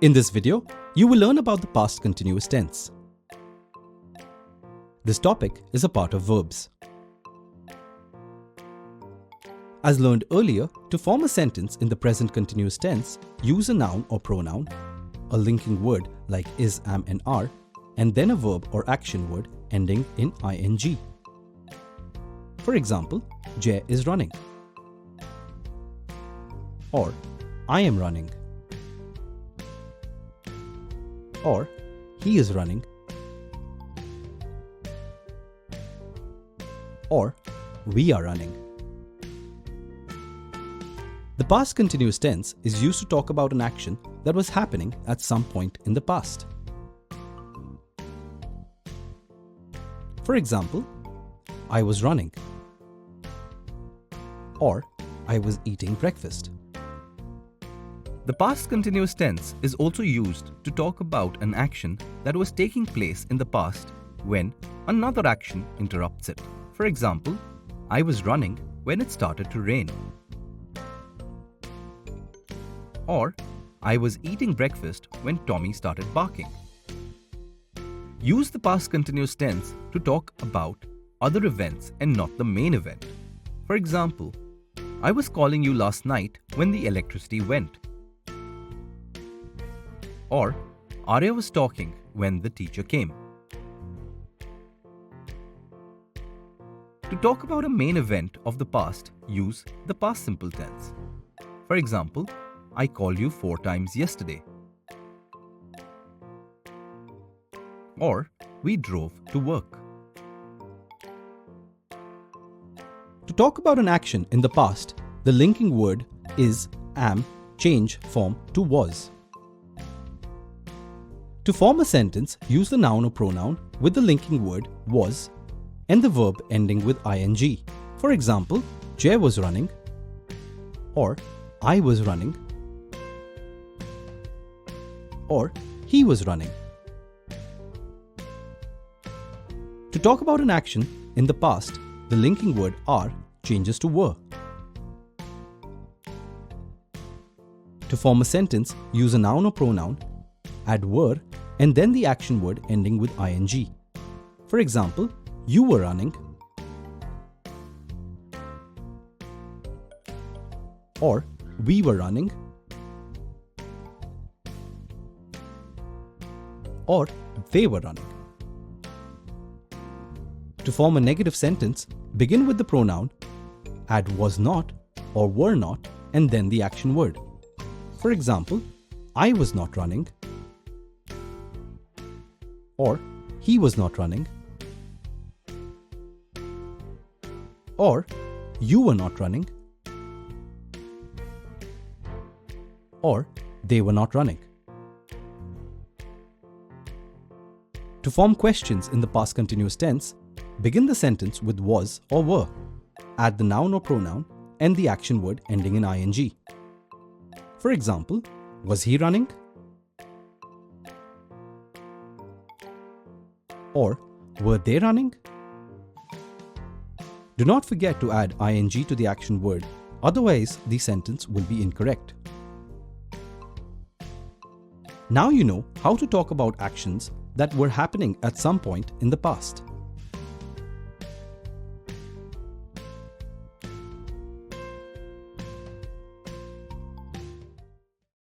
In this video, you will learn about the past continuous tense. This topic is a part of verbs. As learned earlier, to form a sentence in the present continuous tense, use a noun or pronoun, a linking word like is, am and are, and then a verb or action word ending in ing. For example, Jay is running, or I am running, or he is running, or we are running. The past continuous tense is used to talk about an action that was happening at some point in the past. For example, I was running, or I was eating breakfast. The past continuous tense is also used to talk about an action that was taking place in the past when another action interrupts it. For example, I was running when it started to rain. Or, I was eating breakfast when Tommy started barking. Use the past continuous tense to talk about other events and not the main event. For example, I was calling you last night when the electricity went. Or, Arya was talking when the teacher came. To talk about a main event of the past, use the past simple tense. For example, I called you 4 times yesterday. Or, we drove to work. To talk about an action in the past, the linking word is, am, change form to was. To form a sentence, use the noun or pronoun with the linking word was and the verb ending with ing. For example, Jay was running, or I was running, or he was running. To talk about an action in the past, the linking word are changes to were. To form a sentence, use a noun or pronoun, add were, and then the action word ending with ing. For example, you were running, or we were running, or they were running. To form a negative sentence, begin with the pronoun, add was not or were not, and then the action word. For example, I was not running, or he was not running, or you were not running, or they were not running. To form questions in the past continuous tense, begin the sentence with was or were, add the noun or pronoun, and the action word ending in ing. For example, was he running? Or were they running? Do not forget to add ing to the action word, otherwise the sentence will be incorrect. Now you know how to talk about actions that were happening at some point in the past.